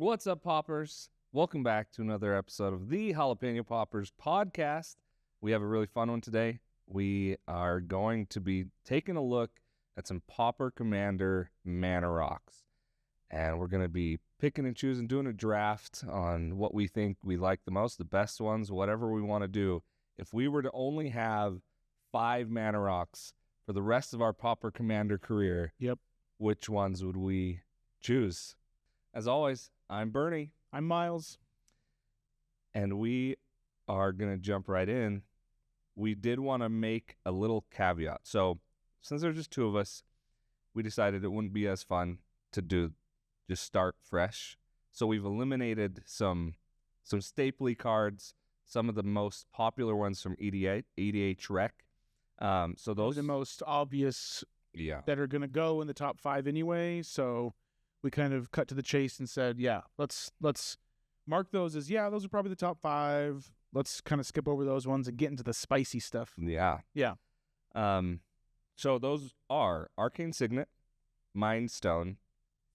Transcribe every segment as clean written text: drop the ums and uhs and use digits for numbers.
What's up, Poppers? Welcome back to another episode of the Jalapeno Poppers podcast. We have a really fun one today. We are going to be taking a look at some Pauper Commander Mana Rocks. And we're going to be picking and choosing, doing a draft on what we think we like the most, the best ones, whatever we want to do. If we were to only have 5 Mana Rocks for the rest of our Pauper Commander career, which ones would we choose? As always, I'm Bernie. I'm Miles. And we are going to jump right in. We did want to make a little caveat. So since there's just 2 of us, we decided it wouldn't be as fun to just start fresh. So we've eliminated some stapley cards, some of the most popular ones from PDH Rec. So those are the most obvious that are going to go in the top 5 anyway. So we kind of cut to the chase and said, let's mark those as, those are probably the top 5. Let's kind of skip over those ones and get into the spicy stuff. Yeah. So those are Arcane Signet, Mind Stone,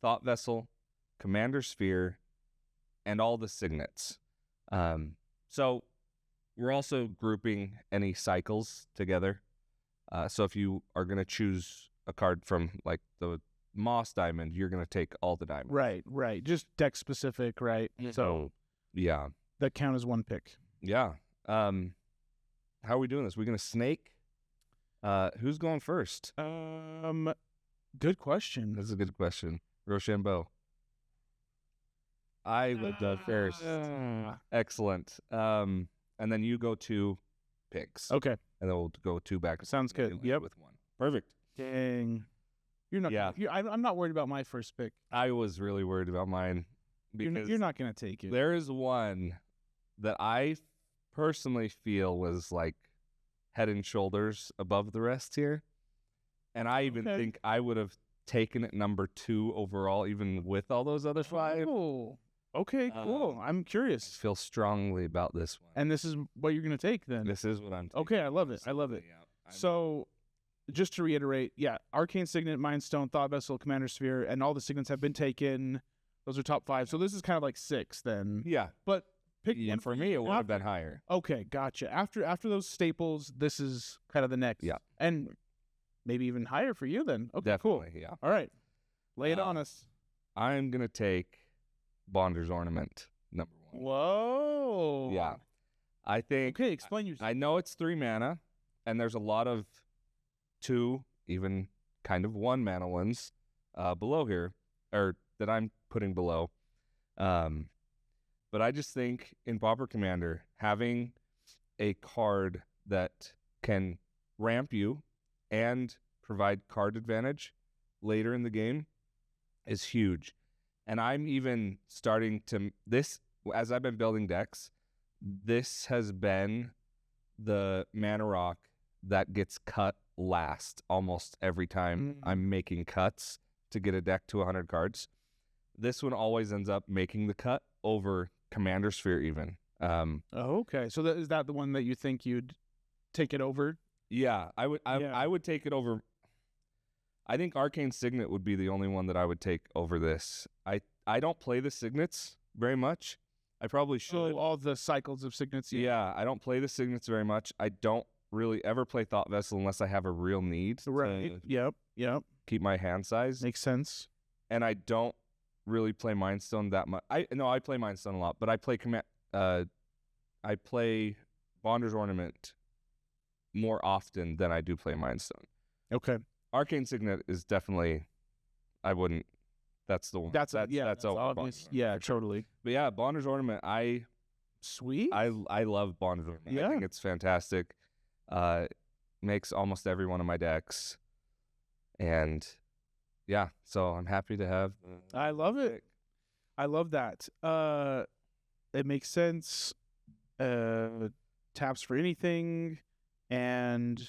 Thought Vessel, Commander Sphere, and all the signets. So we're also grouping any cycles together. So if you are going to choose a card from like the Moss Diamond, you're going to take all the diamonds. Right. Just deck specific, right? So that count as one pick. Yeah. How are we doing this? We're going to snake? Who's going first? Good question. That's a good question. Rochambeau. I would go first. Excellent. And then you go 2 picks. Okay. And then we'll go 2 back. Sounds good. Yep. With 1. Perfect. Dang. You're not. Yeah. I'm not worried about my first pick. I was really worried about mine because you're not going to take it. There is one that I personally feel was like head and shoulders above the rest here, and I even think I would have taken it number 2 overall, even with all those other 5. Oh, okay, cool. I'm curious. I feel strongly about this one. And this is what you're going to take then? This is what I'm taking. Okay, I love it. Yeah, so, just to reiterate, Arcane Signet, Mind Stone, Thought Vessel, Commander Sphere, and all the signets have been taken. Those are top 5. So this is kind of like 6 then. Yeah. But pick one. For me, it would have been higher. Okay, gotcha. After those staples, this is kind of the next. Yeah. And maybe even higher for you then. Okay, definitely, cool. Yeah. All right. Lay it on us. I'm going to take Bonder's Ornament, number 1. Whoa. Yeah. I think... Okay, explain yourself. I know it's 3 mana, and there's a lot of 2, even kind of 1 mana ones below here, or that I'm putting below. But I just think in Pauper Commander, having a card that can ramp you and provide card advantage later in the game is huge. And I'm even starting to, as I've been building decks, this has been the Mana Rock that gets cut last almost every time I'm making cuts to get a deck to 100 cards. This one always ends up making the cut over Commander Sphere even. Okay. So is that the one that you think you'd take it over? Yeah, I would take it over. I think Arcane Signet would be the only one that I would take over this. I don't play the signets very much. I probably should. All the cycles of signets. Yeah, I don't play the signets very much. I don't really ever play Thought Vessel unless I have a real need. Right. Yep. Keep my hand size. Makes sense. And I don't really play Mind Stone that much. I play Mind Stone a lot, but I play Bonder's Ornament more often than I do play Mind Stone. Okay. Arcane Signet is definitely, I wouldn't. That's the one. That's obvious. Yeah, totally. But yeah, Bonder's Ornament. Sweet. I love Bonder's Ornament. Yeah. I think it's fantastic. Makes almost every one of my decks, and yeah, so I'm happy to have. I love it. I love that. It makes sense. Taps for anything, and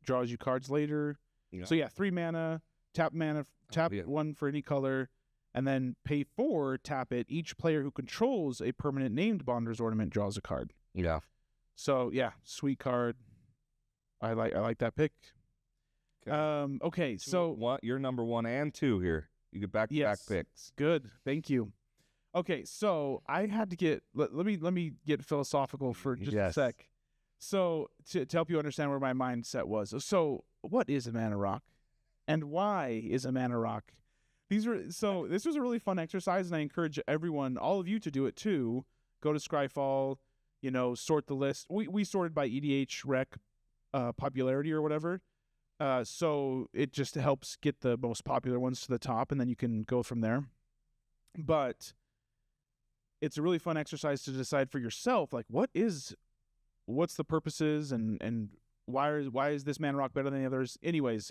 draws you cards later. Yeah. So 3 mana, tap 1 for any color, and then pay 4, tap it. Each player who controls a permanent named Bonder's Ornament draws a card. Yeah. So sweet card. I like that pick. Okay, so what? You're number 1 and 2 here. You get back-to-back picks. Good, thank you. Okay, so I had to get let me get philosophical for just a sec. So to help you understand where my mindset was. So what is a mana rock, and why is a mana rock? This was a really fun exercise, and I encourage everyone, all of you, to do it too. Go to Scryfall, sort the list. We sorted by EDH rec popularity or whatever. So it just helps get the most popular ones to the top, and then you can go from there. But it's a really fun exercise to decide for yourself, like what's the purposes and why is this mana rock better than the others? Anyways,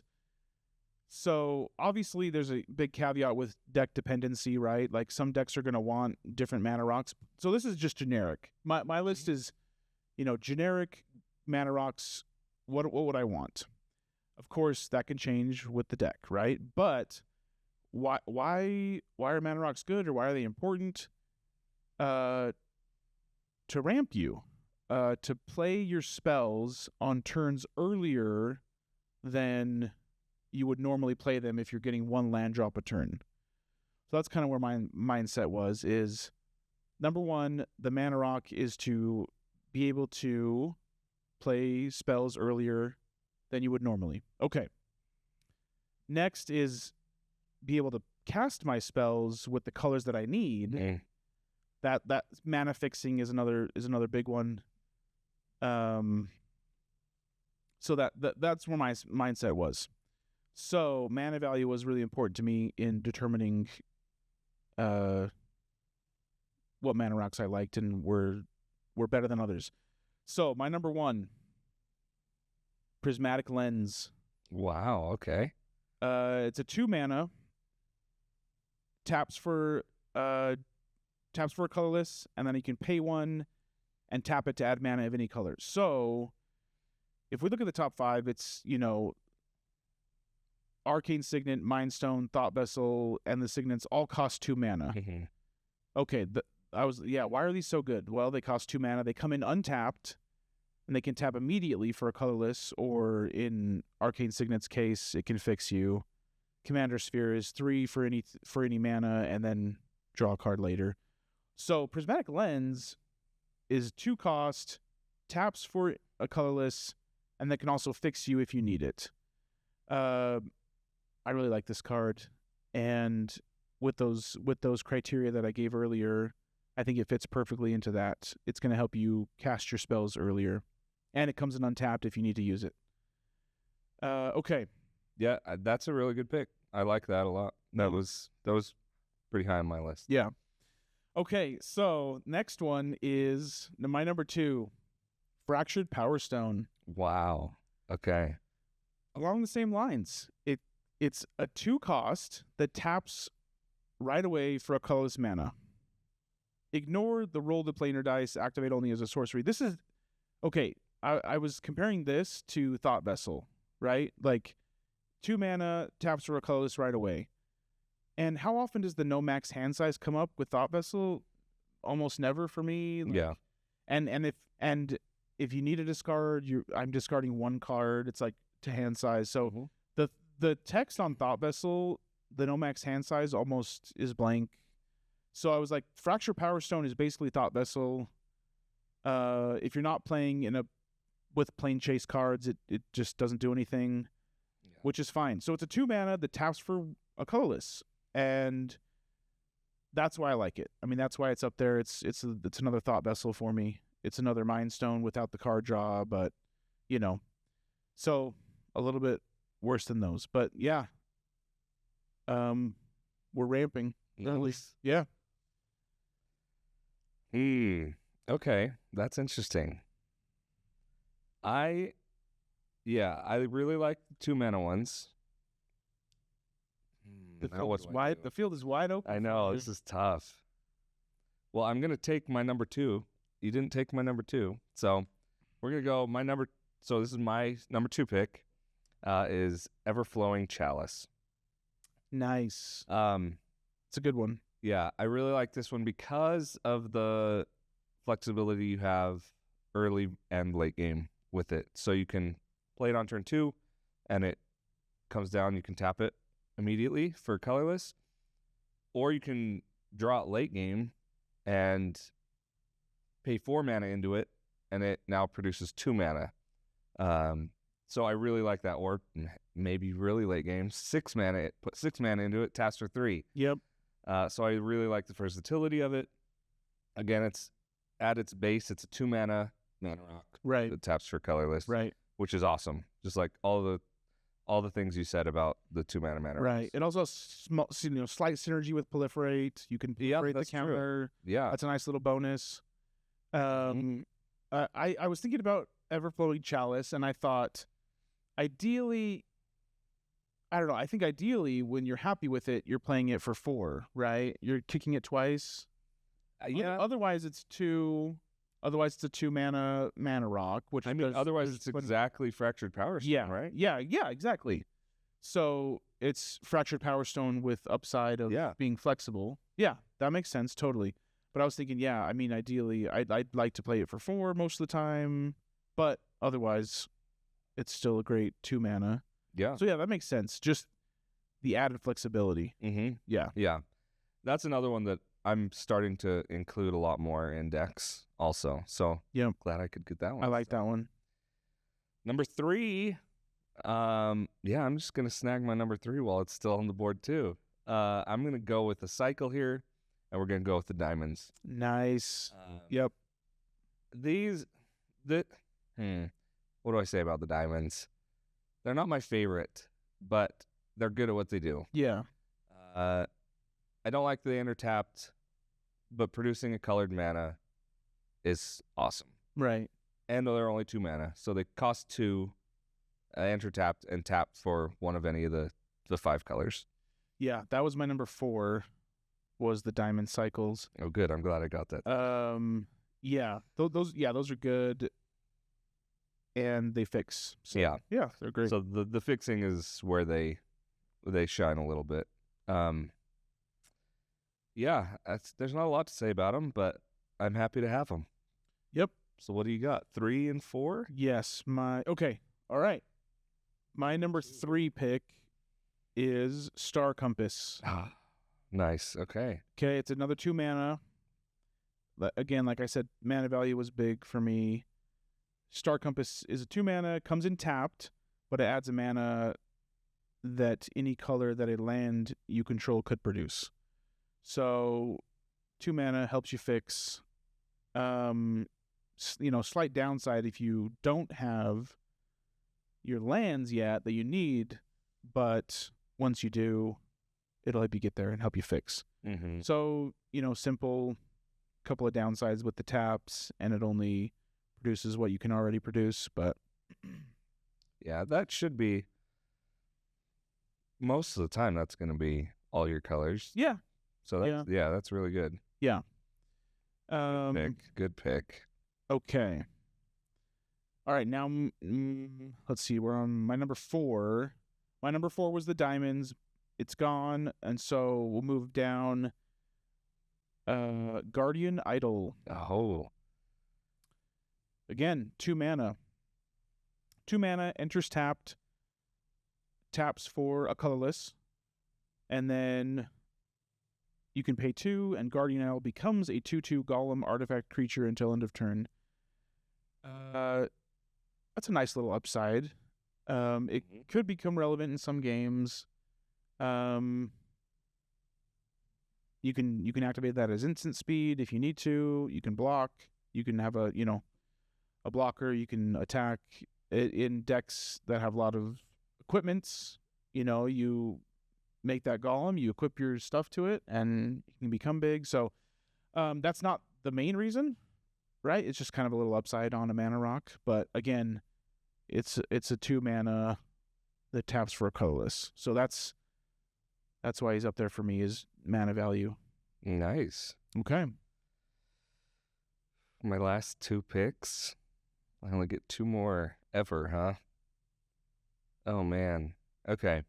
so obviously there's a big caveat with deck dependency, right? Like some decks are going to want different mana rocks. So this is just generic. My list is, generic mana rocks. What would I want? Of course, that can change with the deck, right? But why are mana rocks good, or why are they important? To ramp you, to play your spells on turns earlier than you would normally play them if you're getting one land drop a turn. So that's kind of where my mindset was, is number one, the mana rock is to be able to play spells earlier than you would normally. Okay. Next is be able to cast my spells with the colors that I need. That mana fixing is another big one. So that's where my mindset was. So mana value was really important to me in determining what mana rocks I liked and were better than others. So my number one, Prismatic Lens. Wow. Okay. It's a 2 mana. Taps for a colorless, and then you can pay 1 and tap it to add mana of any color. So if we look at the top 5, it's, Arcane Signet, Mind Stone, Thought Vessel, and the Signets all cost 2 mana. Okay, why are these so good? Well, they cost 2 mana. They come in untapped, and they can tap immediately for a colorless, or in Arcane Signet's case, it can fix you. Commander Sphere is 3 for any mana, and then draw a card later. So Prismatic Lens is 2 cost, taps for a colorless, and that can also fix you if you need it. I really like this card, and with those criteria that I gave earlier, I think it fits perfectly into that. It's going to help you cast your spells earlier, and it comes in untapped if you need to use it. Okay. Yeah, that's a really good pick. I like that a lot. That was pretty high on my list. Yeah. Okay, so next one is my number 2, Fractured Power Stone. Wow. Okay. Along the same lines, it's a 2 cost that taps right away for a colorless mana. Ignore the roll the planar dice, activate only as a sorcery. This is okay. I was comparing this to Thought Vessel, right? Like 2 mana, taps for a colorless right away. And how often does the no max hand size come up with Thought Vessel? Almost never for me. Yeah. And if you need to discard, I'm discarding 1 card. It's like to hand size. So the text on Thought Vessel, the no max hand size almost is blank. So I was like, Fracture Power Stone is basically Thought Vessel. If you're not playing with Plane Chase cards, it just doesn't do anything, which is fine. So it's a 2 mana that taps for a colorless, and that's why I like it. I mean, that's why it's up there. It's another Thought Vessel for me. It's another Mind Stone without the card draw, but so a little bit worse than those. But yeah, we're ramping. At least, yeah. Okay, that's interesting. I really like the 2 mana ones. The field is wide open. I know, this is tough. Well, I'm going to take my number 2. You didn't take my number 2. So we're going to go so this is my number 2 pick, is Everflowing Chalice. Nice. It's a good one. Yeah, I really like this one because of the flexibility you have early and late game with it. So you can play it on turn 2, and it comes down, you can tap it immediately for colorless, or you can draw it late game and pay 4 mana into it, and it now produces 2 mana. So I really like that. Or maybe really late game, 6 mana. Put 6 mana into it, taps for 3. Yep. So I really like the versatility of it. Again, it's at its base, it's a 2 mana rock. Right. It taps for colorless. Right. Which is awesome. Just like all the things you said about the 2 mana rocks. Right. It also has slight synergy with proliferate. You can proliferate the counter. True. Yeah. That's a nice little bonus. I was thinking about Everflowing Chalice, and I thought, ideally, I don't know. I think ideally, when you're happy with it, you're playing it for 4, right? You're kicking it twice. Yeah. Otherwise, it's a 2 mana rock, which otherwise it's exactly Fractured Power Stone, yeah, right? Yeah, exactly. So it's Fractured Power Stone with upside of being flexible. Yeah, that makes sense totally. But I was thinking, ideally, I'd like to play it for 4 most of the time, but otherwise, it's still a great 2 mana. Yeah. So that makes sense. Just the added flexibility. Mm-hmm. Yeah. Yeah. That's another one that I'm starting to include a lot more in decks also. So glad I could get that one. I like that one. Number 3. I'm just going to snag my number 3 while it's still on the board too. I'm going to go with the cycle here, and we're going to go with the diamonds. Nice. Yep. What do I say about the diamonds? They're not my favorite, but they're good at what they do. Yeah. I don't like the enter tapped, but producing a colored mana is awesome. Right. And they're only 2 mana, so they cost 2, enter tapped, and tap for one of any of the 5 colors. Yeah, that was my number 4, was the diamond cycles. Oh, good. I'm glad I got that. Those are good, and they fix. So, yeah, they're great. So the fixing is where they shine a little bit. There's not a lot to say about them, but I'm happy to have them. Yep. So what do you got? 3 and 4? Yes. Okay. All right. My number 3 pick is Star Compass. Nice. Okay. Okay. It's another 2 mana. Again, like I said, mana value was big for me. Star Compass is a 2 mana, comes in tapped, but it adds a mana that any color that a land you control could produce. So 2 mana helps you fix. Slight downside if you don't have your lands yet that you need, but once you do, it'll help you get there and help you fix. Mm-hmm. So, simple, couple of downsides with the taps, and it only produces what you can already produce, but yeah, that should be most of the time. That's going to be all your colors. Yeah. So that's really good. Yeah. Good pick. Okay. All right, now let's see. We're on my number 4. My number 4 was the diamonds. It's gone, and so we'll move down. Guardian Idol. Oh. Again, 2 mana. 2 mana, enters tapped, taps for a colorless, and then you can pay 2, and Guardian Idol becomes a 2/2 golem artifact creature until end of turn. That's a nice little upside. It could become relevant in some games. You can activate that as instant speed if you need to. You can block. You can have a blocker. You can attack in decks that have a lot of equipments. You make that golem, you equip your stuff to it, and it can become big. So that's not the main reason, right? It's just kind of a little upside on a mana rock. But again, it's a 2 mana that taps for a colorless. So that's why he's up there for me, is mana value. Nice. Okay. My last 2 picks. I only get 2 more ever, huh? Oh, man. Okay.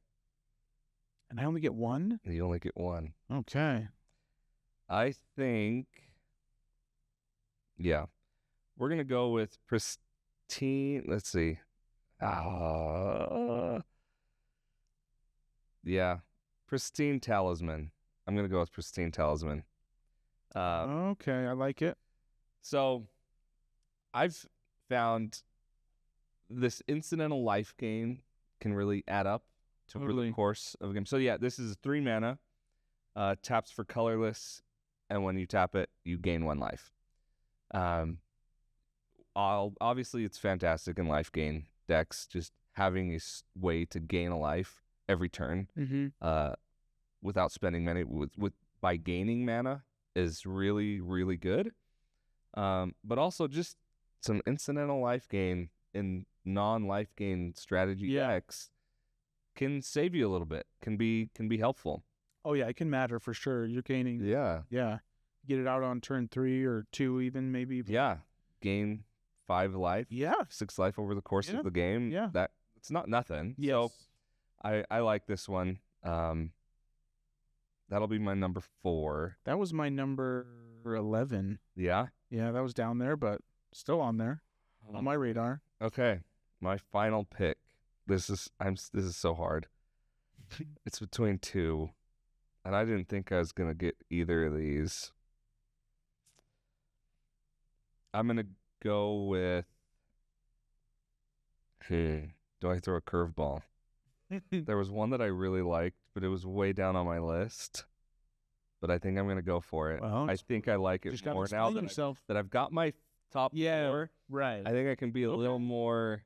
And I only get 1? You only get 1. Okay. I think, we're going to go with Pristine. Let's see. Pristine Talisman. I'm going to go with Pristine Talisman. Okay, I like it. So I've found this incidental life gain can really add up over the course of a game. So yeah, this is 3 mana, taps for colorless, and when you tap it, you gain 1 life. Obviously, it's fantastic in life gain decks, just having a way to gain a life every turn without spending mana by gaining mana is really, really good. But also just some incidental life gain in non-life gain strategy decks can save you a little bit, can be helpful. Oh yeah, it can matter for sure. You're gaining. Yeah. Get it out on turn 3 or 2 even maybe. Yeah. Gain 5 life. Yeah. 6 life over the course of the game. Yeah. It's not nothing. Yes. So I like this one. That'll be my number 4. That was my number 11. Yeah? Yeah, that was down there, but still on there. On my radar. Okay. My final pick. This is so hard. It's between 2. And I didn't think I was going to get either of these. I'm going to go with... do I throw a curveball? There was one that I really liked, but it was way down on my list. But I think I'm going to go for it. Well, I think I like it more now that I've got my top 4. Right. I think I can be a little more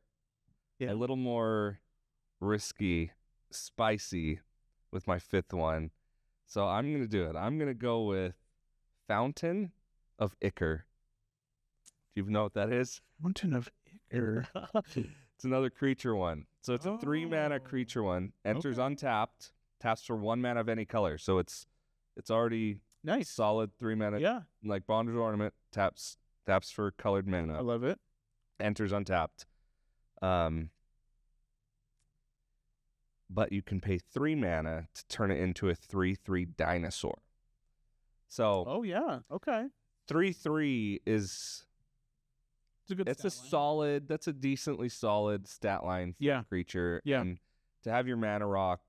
risky, spicy with my 5th one. So I'm going to do it. I'm going to go with Fountain of Ichor. Do you know what that is? Fountain of Ichor. It's another creature one. So it's a 3 mana creature one. Enters untapped. Taps for 1 mana of any color. So it's already nice. Solid 3 mana. Yeah. Like Bonded Ornament. Taps for colored mana. I love it. Enters untapped. But you can pay 3 mana to turn it into a 3/3 dinosaur. So. Oh yeah. Okay. 3/3 is. It's a good. That's a decently solid stat line for a creature. Yeah. And to have your mana rock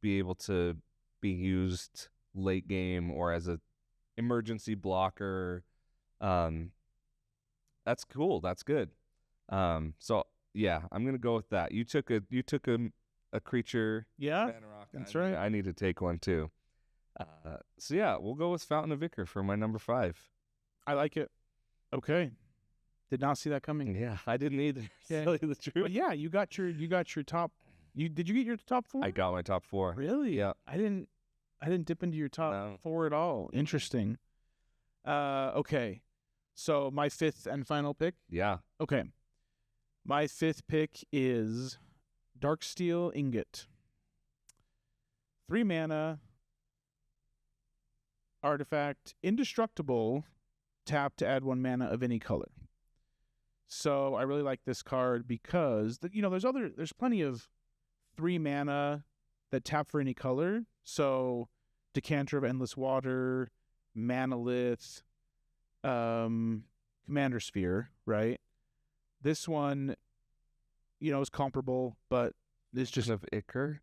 be able to be used late game or as a emergency blocker, that's cool. That's good. So yeah, I'm gonna go with that. You took a creature. Yeah. Mana rock. That's right. I need to take one too. So yeah, we'll go with Fountain of Ichor for my number 5. I like it. Okay. Did not see that coming. Yeah, I didn't either. Yeah. Tell you the truth. But yeah, you got your top. Did you get your top 4? I got my top 4. Really? Yeah. I didn't dip into your top 4 at all. Interesting. Okay. So my 5th and final pick. Yeah. Okay. My 5th pick is Darksteel Ingot. 3 mana. Artifact. Indestructible. Tap to add 1 mana of any color. So I really like this card because there's plenty of 3 mana that tap for any color. So Decanter of Endless Water, Manalith, Commander Sphere, right? This one, is comparable, but it's just of Ichor.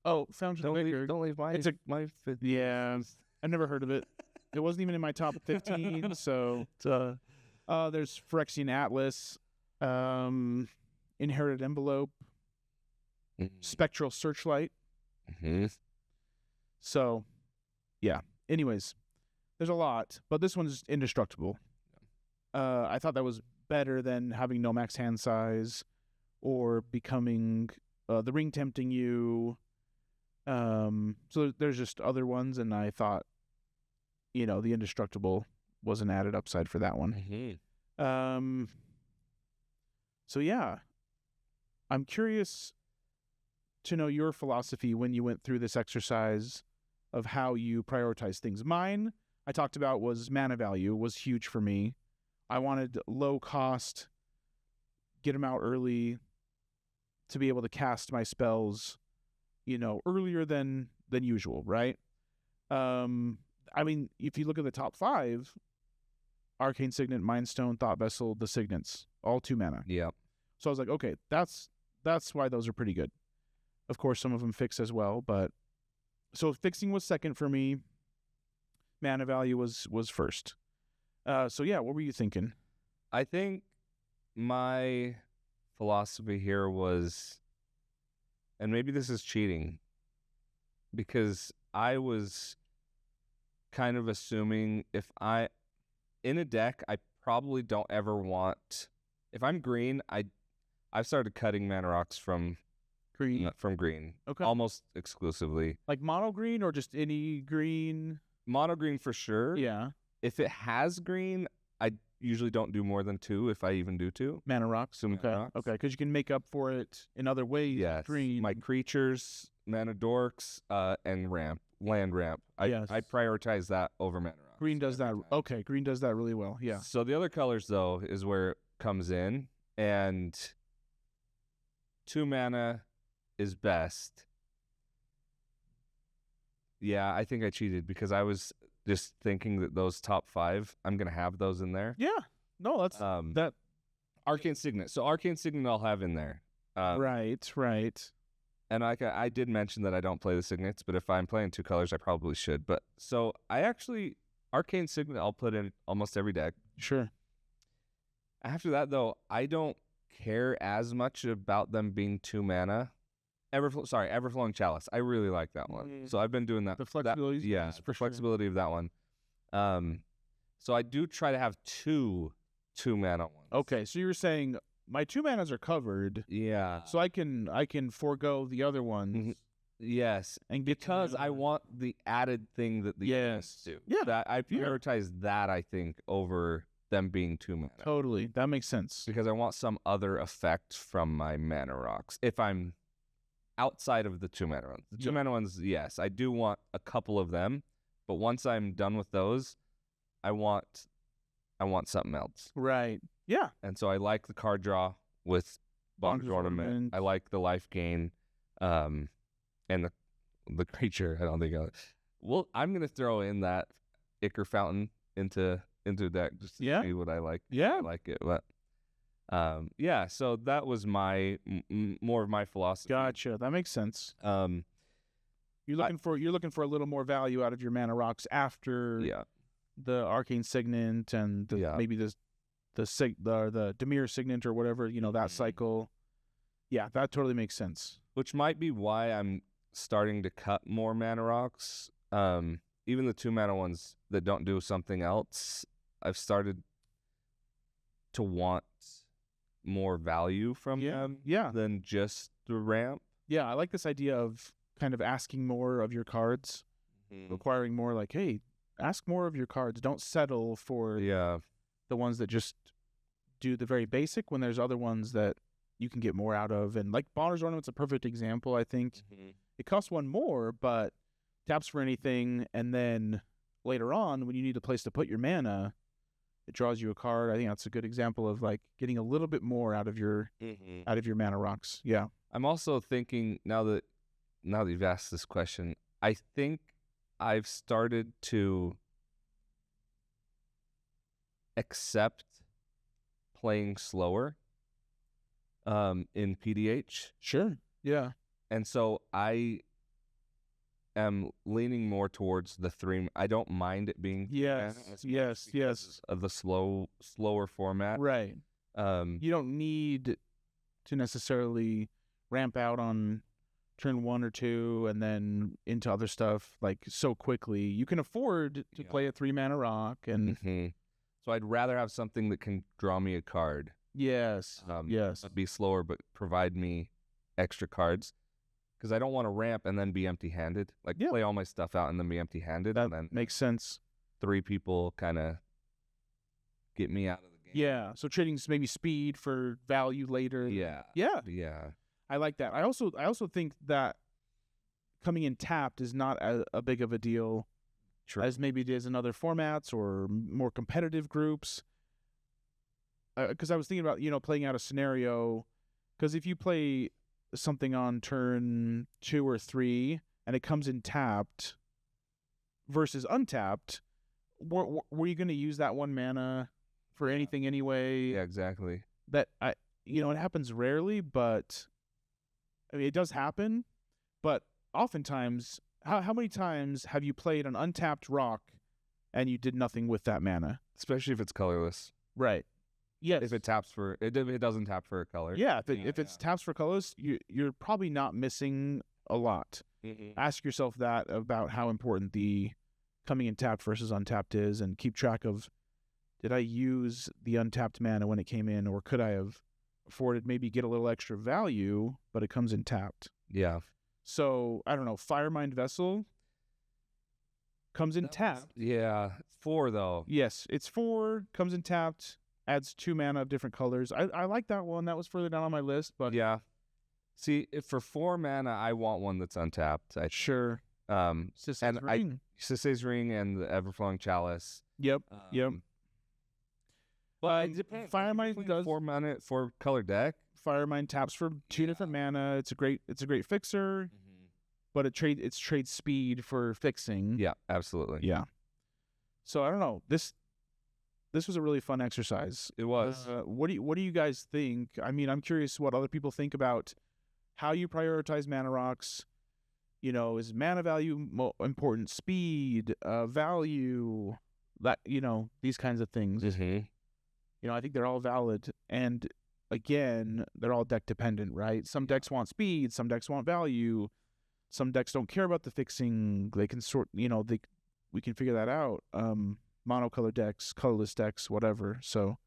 Oh, Fountain of Ichor. Don't leave my. It's my 5th. Yeah, I've never heard of it. It wasn't even in my top 15. So there's Phyrexian Atlas, Inherited Envelope, Spectral Searchlight. Mm-hmm. So, yeah. Anyways, there's a lot, but this one's indestructible. I thought that was better than having no max hand size or becoming the ring tempting you. So there's just other ones, and I thought, the indestructible was an added upside for that one. Mm-hmm. So yeah, I'm curious to know your philosophy when you went through this exercise of how you prioritize things. Mine, I talked about, was mana value was huge for me. I wanted low cost, get them out early to be able to cast my spells, earlier than usual, right? I mean, if you look at the top 5, Arcane Signet, Mind Stone, Thought Vessel, the Signets, all 2 mana. Yeah. So I was like, okay, that's why those are pretty good. Of course, some of them fix as well, but so fixing was second for me. mana value was first. So yeah, what were you thinking? I think my philosophy here was, and maybe this is cheating, because I was kind of assuming in a deck, I probably don't ever want, if I'm green, I've started cutting Mana Rocks from green. Okay. Almost exclusively. Like mono green or just any green? Mono green for sure. Yeah. If it has green, I usually don't do more than 2, if I even do 2. Mana Rocks. Mana Rocks. Okay, because you can make up for it in other ways. Yes. Green. My creatures, Mana Dorks, and land ramp. I prioritize that over Mana Rocks. Green does that. Okay, green does that really well. Yeah. So the other colors, though, is where it comes in, and 2 mana is best. Yeah, I think I cheated because I was just thinking that those top 5, I'm gonna have those in there. Yeah. No, that's that. Arcane Signet. So Arcane Signet I'll have in there. Right. And I did mention that I don't play the signets, but if I'm playing 2 colors, I probably should. But so I actually, Arcane Signet I'll put in almost every deck. Sure. After that, though, I don't care as much about them being 2 mana. Everflowing Chalice. I really like that one. So I've been doing that. The flexibility. The flexibility of that one. So I do try to have 2 mana ones. Okay, so you're saying my 2 manas are covered. Yeah. So I can forego the other ones. Mm-hmm. Yes, and because I want the added thing that the others do. Yeah. That I prioritize that, I think, over them being 2 mana. Totally. That makes sense. Because I want some other effect from my Mana Rocks. If I'm outside of the 2 mana ones. The 2 mana ones, yes, I do want a couple of them, but once I'm done with those, I want something else. Right. Yeah. And so I like the card draw with Bonder's Ornament. I like the life gain, and the creature. I don't think I'm gonna throw in that Ichor Fountain into deck just to see what I like. Yeah, I like it, but. So that was my more of my philosophy. Gotcha. That makes sense. You're looking for a little more value out of your Mana Rocks after the Arcane Signet and maybe the Dimir Signet or whatever, that cycle. Yeah, that totally makes sense. Which might be why I'm starting to cut more Mana Rocks. Even the 2 mana ones that don't do something else, I've started to want more value from them than just the ramp. Yeah, I like this idea of kind of asking more of your cards, requiring more, like, hey, ask more of your cards. Don't settle for the ones that just do the very basic when there's other ones that you can get more out of. And like Bonner's Ornament's a perfect example, I think. It costs 1 more, but taps for anything, and then later on, when you need a place to put your mana, it draws you a card. I think that's a good example of like getting a little bit more out of your Mana Rocks. Yeah. I'm also thinking now that you've asked this question, I think I've started to accept playing slower in PDH. Sure. Yeah. And so I am leaning more towards the 3. I don't mind it being yes of the slower format. Right. You don't need to necessarily ramp out on turn 1 or 2 and then into other stuff like so quickly. You can afford to play a 3 Mana Rock, and so I'd rather have something that can draw me a card. Yes. Be slower but provide me extra cards. Because I don't want to ramp and then be empty-handed. Like, play all my stuff out and then be empty-handed. That and then makes sense. 3 people kind of get me out of the game. Yeah, so trading maybe speed for value later. Yeah. I like that. I also think that coming in tapped is not a big of a deal as maybe it is in other formats or more competitive groups. Because I was thinking about, playing out a scenario. Because if you play something on turn 2 or 3 and it comes in tapped versus untapped, were you going to use that 1 mana for anything anyway? Yeah, exactly. That it happens rarely, but I mean, it does happen. But oftentimes, how many times have you played an untapped rock and you did nothing with that mana. Especially if it's colorless. Right. Yes. If it doesn't tap for a color. Yeah. If it's taps for colors, you're probably not missing a lot. Mm-hmm. Ask yourself that about how important the coming in tapped versus untapped is, and keep track of, did I use the untapped mana when it came in, or could I have afforded maybe get a little extra value, but it comes in tapped? Yeah. So, I don't know, Firemind Vessel comes in tapped. Yeah. 4, though. Yes, it's 4, comes in tapped, adds 2 mana of different colors. I like that one. That was further down on my list, but... Yeah. See, if for 4 mana, I want one that's untapped. Sure. Sisei's Ring. Sisei's Ring and the Everflowing Chalice. Yep. But it depends. Firemind does 4 mana, 4 color deck. Firemind taps for 2 different mana. It's a great fixer, but it's trade speed for fixing. Yeah, absolutely. Yeah. So I don't know. This was a really fun exercise. It was. What do you guys think? I mean, I'm curious what other people think about how you prioritize Mana Rocks. You know, is mana value important? Speed, value, that, you know, these kinds of things. Mm-hmm. You know, I think they're all valid, and again, they're all deck dependent, right? Some decks want speed, some decks want value, some decks don't care about the fixing. They can we can figure that out. Monocolor decks, colorless decks, whatever. So,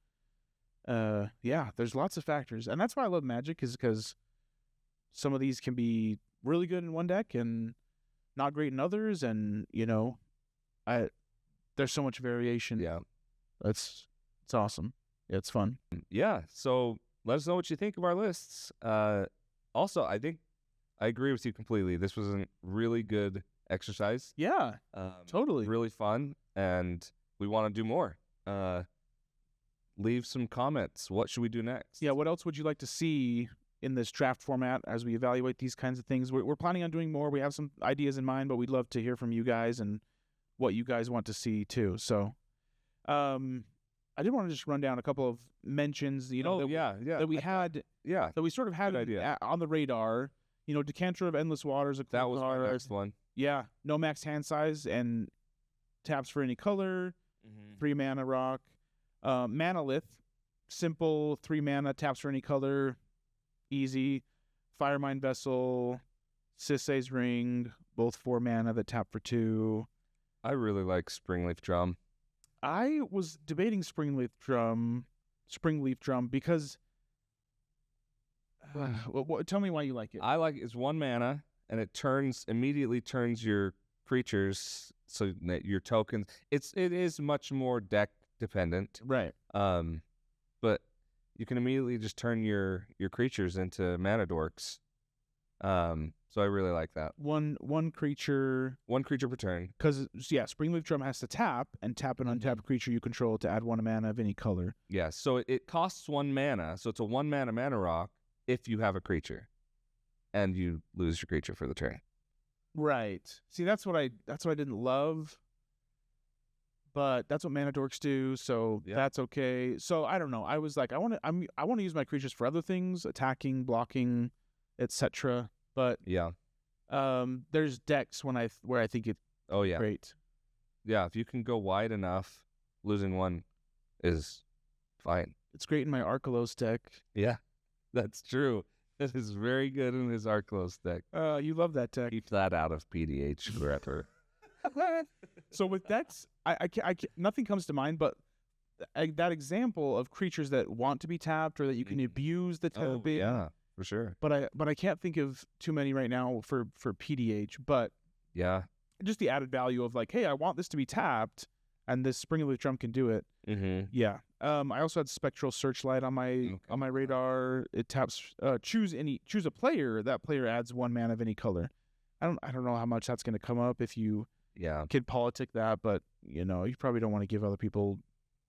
yeah, there's lots of factors, and that's why I love Magic, is because some of these can be really good in one deck and not great in others, and you know, there's so much variation. Yeah, it's awesome. Yeah, it's fun. Yeah, so let us know what you think of our lists. Also, I think I agree with you completely. This was a really good exercise. Yeah, totally. Really fun, and we want to do more. Leave some comments. What should we do next? Yeah, what else would you like to see in this draft format as we evaluate these kinds of things? We're planning on doing more. We have some ideas in mind, but we'd love to hear from you guys and what you guys want to see too. So, I did want to just run down a couple of mentions, you know, that we sort of had on the radar. You know, Decanter of Endless Waters. That was our next one. Yeah, no max hand size and taps for any color. 3 mana rock. Manalith, simple 3 mana, taps for any color, easy. Firemind Vessel, Sisei's Ring, both 4 mana that tap for 2. I really like Springleaf Drum. I was debating Springleaf Drum because tell me why you like it. I like it's 1 mana and it immediately turns your creatures, so that your tokens. It is much more deck dependent, right? But you can immediately just turn your creatures into mana dorks. So I really like that. One creature per turn. Because Springleaf Drum has to tap an untapped creature you control to add 1 mana of any color. Yeah, so it costs 1 mana, so it's a 1 mana rock if you have a creature, and you lose your creature for the turn. Right. See, that's what I didn't love, but that's what mana dorks do, so that's okay. So I don't know. I was like, I want to use my creatures for other things, attacking, blocking, etc. But there's decks where I think it's great. Yeah, if you can go wide enough, losing 1 is fine. It's great in my Arkalos deck. Yeah, that's true. That is very good in his Arkalos deck. You love that deck. Keep that out of PDH forever. So with decks, I nothing comes to mind, but that example of creatures that want to be tapped or that you can abuse the tapping. Yeah, for sure. But I can't think of too many right now for PDH. But yeah, just the added value of like, hey, I want this to be tapped, and this Springleaf Drum can do it. Mm-hmm. Yeah. I also had Spectral Searchlight on my radar. It taps choose a player. That player adds 1 mana of any color. I don't know how much that's going to come up if you can politic that, but you know, you probably don't want to give other people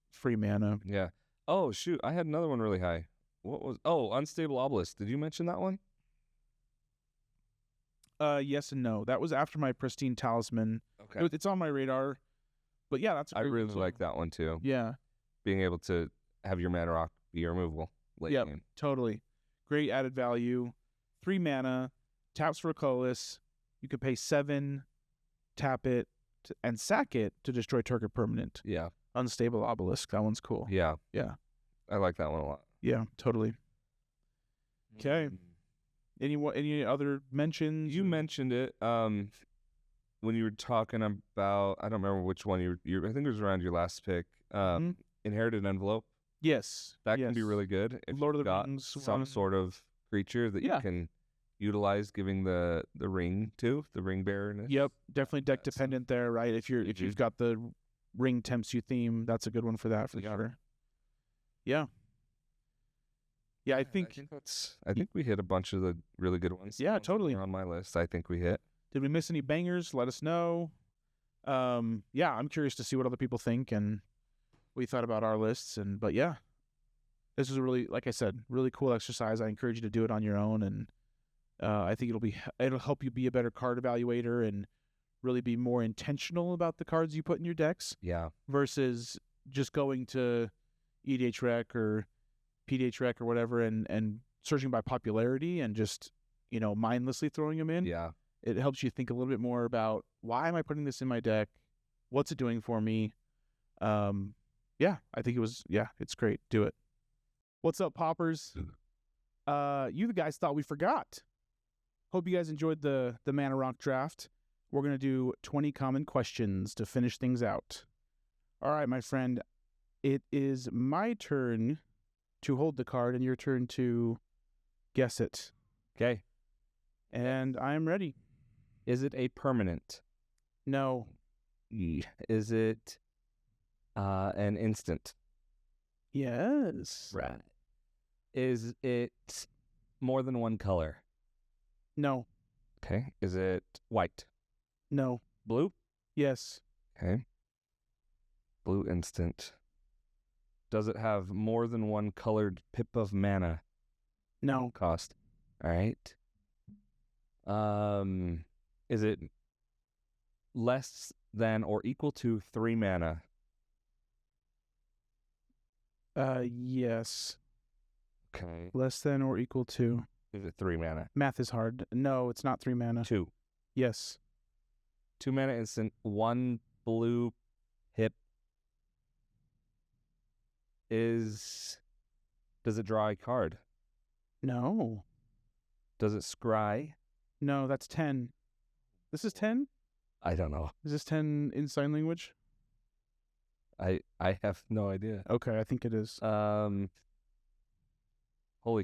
free mana. Yeah. Oh shoot, I had another one really high. What was? Oh, Unstable Obelisk. Did you mention that one? Yes and no. That was after my Pristine Talisman. Okay. It's on my radar. But yeah, that's. I really like that one too. Yeah. Being able to have your mana rock be removable late game. Totally. Great added value. 3 mana, taps for a colorless. You could pay 7, tap it, and sack it to destroy target permanent. Yeah. Unstable Obelisk. That one's cool. Yeah. Yeah. I like that one a lot. Yeah, totally. Okay. Any other mentions? You mentioned it when you were talking about, I don't remember which one I think it was around your last pick. Inherited Envelope. Yes. That can be really good if Lord you've of the got Rings some sort of creature that you can utilize giving the ring to, the ring bearerness. Yep, definitely deck dependent there, right? If you've got the ring tempts you theme, that's a good one for that for sure. Yeah. Yeah, I think we hit a bunch of the really good ones. Yeah, totally. On my list, I think we hit. Did we miss any bangers? Let us know. Yeah, I'm curious to see what other people think and what you thought about our lists. But yeah, this was a really, like I said, really cool exercise. I encourage you to do it on your own, and I think it'll help you be a better card evaluator and really be more intentional about the cards you put in your decks. Yeah. Versus just going to EDH Rec or PDH Rec or whatever and searching by popularity and just, mindlessly throwing them in. Yeah. It helps you think a little bit more about, why am I putting this in my deck? What's it doing for me? Yeah, I think it's great. Do it. What's up, Poppers? You guys thought we forgot. Hope you guys enjoyed the Mana Rock draft. We're going to do 20 common questions to finish things out. All right, my friend. It is my turn to hold the card and your turn to guess it. Okay. And I'm ready. Is it a permanent? No. Is it an instant? Yes. Right. Is it more than one color? No. Okay. Is it white? No. Blue? Yes. Okay. Blue instant. Does it have more than one colored pip of mana? No. Cost. All right. Is it less than or equal to 3 mana? Yes. Okay. Less than or equal to. Is it 3 mana? Math is hard. No, it's not 3 mana. 2. Yes. 2 mana instant, 1 blue pip. Does it draw a card? No. Does it scry? No, that's 10. This is 10? I don't know. Is this 10 in sign language? I have no idea. Okay, I think it is. Holy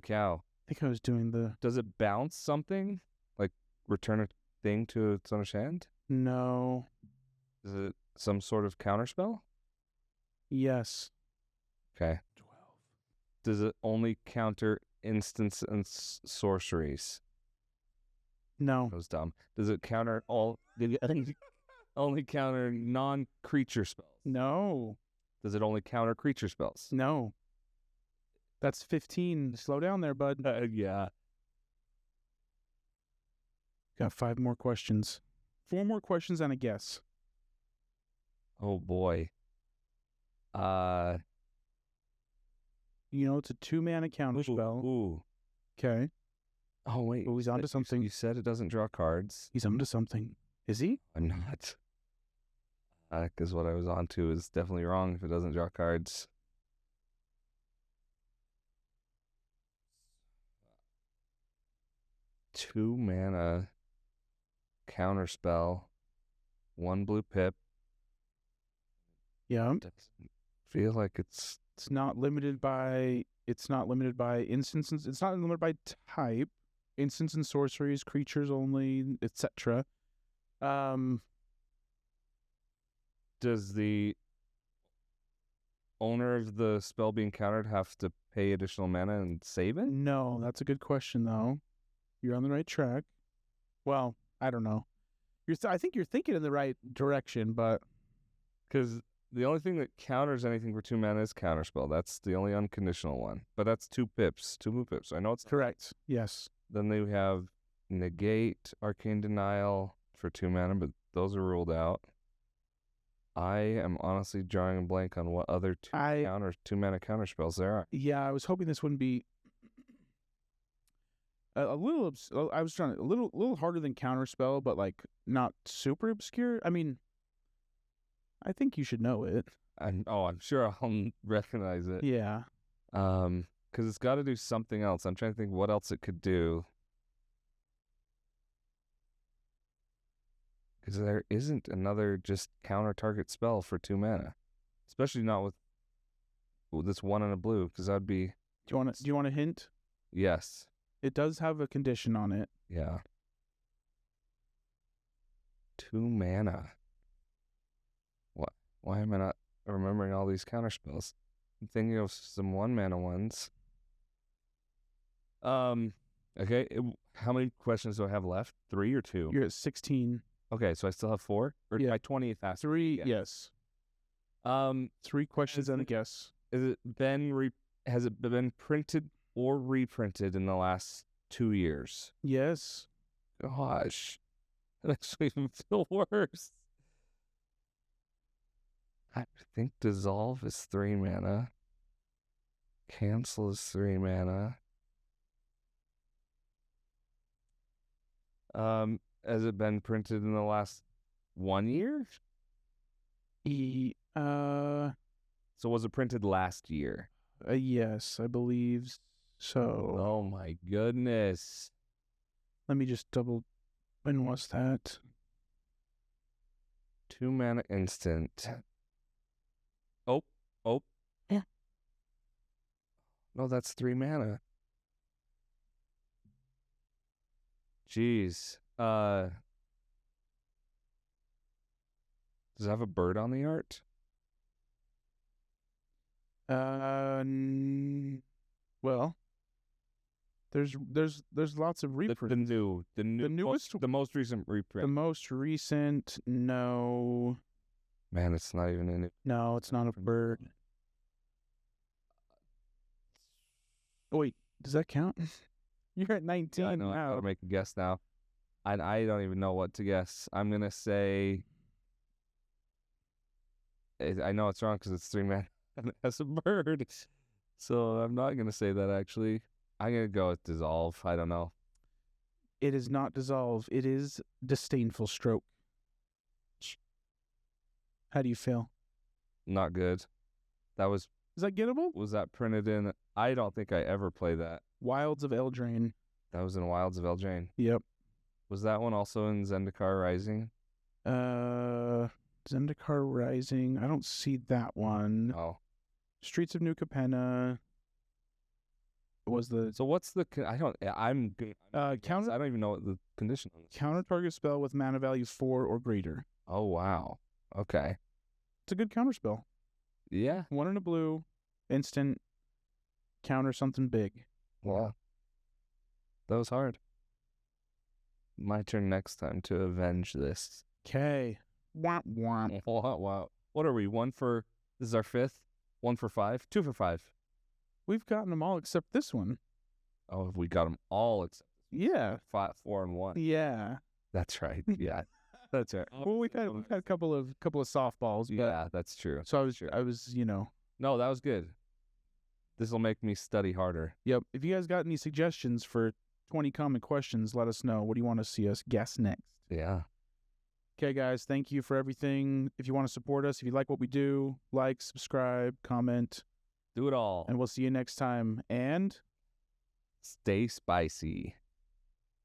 cow. I think I was doing the... Does it bounce something? Like return a thing to its owner's hand? No. Is it some sort of counterspell? Yes. Okay. 12. Does it only counter instants and sorceries? No. That was dumb. Does it counter only counter non-creature spells? No. Does it only counter creature spells? No. That's 15. Slow down there, bud. Yeah. Got 5 more questions. 4 more questions and a guess. Oh boy. It's a 2-mana counter spell. Ooh. Okay. Oh wait. Oh, he's onto something. You said it doesn't draw cards. He's onto something. Is he? I'm not. Because what I was onto is definitely wrong if it doesn't draw cards. Two mana counterspell, 1 blue pip. Yeah. Feel like it's not limited by instances. It's not limited by type. Instants and sorceries, creatures only, etc. Does the owner of the spell being countered have to pay additional mana and save it? No, that's a good question though. You're on the right track. Well, I don't know. I think you're thinking in the right direction, but because the only thing that counters anything for 2 mana is counterspell. That's the only unconditional one. But that's 2 pips, 2 blue pips. I know it's correct. Yes. Then they have negate, arcane denial for 2 mana, but those are ruled out. I am honestly drawing a blank on what other 2 mana counterspells there are. Yeah, I was hoping this wouldn't be a little. I was trying a little harder than counterspell, but like not super obscure. I mean, I think you should know it. I'm sure I'll recognize it. Yeah. Because it's got to do something else. I'm trying to think what else it could do. Because there isn't another just counter target spell for 2 mana, especially not with this 1 and a blue. Because that'd be. Do you want a hint? Yes. It does have a condition on it. Yeah. 2 mana. What? Why am I not remembering all these counter spells? I'm thinking of some 1 mana ones. Okay. How many questions do I have left? 3 or 2? You're at 16. Okay, so I still have 4? Or Yeah. my 20th asked? 3, yes. 3 questions and a guess. Has it been printed or reprinted in the last 2 years? Yes. Gosh. That actually even feel worse. I think Dissolve is 3 mana. Cancel is 3 mana. Has it been printed in the last 1 year? So was it printed last year? Yes, I believe so. Oh my goodness. Let me just double. When was that? 2 mana instant. Oh. Yeah. No, that's 3 mana. Jeez. Does it have a bird on the art? Well, there's lots of reprints. The most recent reprint. The most recent, no. Man, it's not even in it. No, it's not a bird. Oh, wait, does that count? You're at 19 I know. now. I gotta make a guess now. I don't even know what to guess. I'm gonna say. I know it's wrong because it's 3 mana and it has a bird. So I'm not gonna say that actually. I'm gonna go with Dissolve. I don't know. It is not Dissolve. It is Disdainful Stroke. How do you feel? Not good. Is that gettable? Was that printed in? I don't think I ever played that. Wilds of Eldraine. That was in Wilds of Eldraine. Yep. Was that one also in Zendikar Rising? Zendikar Rising. I don't see that one. Oh. Streets of New Capenna. So what's the? I'm good. Counter. I don't even know what the condition is. Counter target spell with mana value 4 or greater. Oh wow. Okay. It's a good counter spell. Yeah. 1 and a blue, instant. Counter something big. Wow. That was hard. My turn next time to avenge this. Okay. Womp womp. Wow. What are we? This is our 5th? 1 for 5? 2 for 5. We've gotten them all except this one. Oh, have we got them all except 4 and 1? Yeah. That's right. Yeah. That's right. Well, we've had a couple of softballs. Yeah, that's true. So I was, No, that was good. This will make me study harder. Yep. If you guys got any suggestions for 20 common questions, let us know. What do you want to see us guess next? Yeah. Okay, guys. Thank you for everything. If you want to support us, if you like what we do, like, subscribe, comment. Do it all. And we'll see you next time. And stay spicy.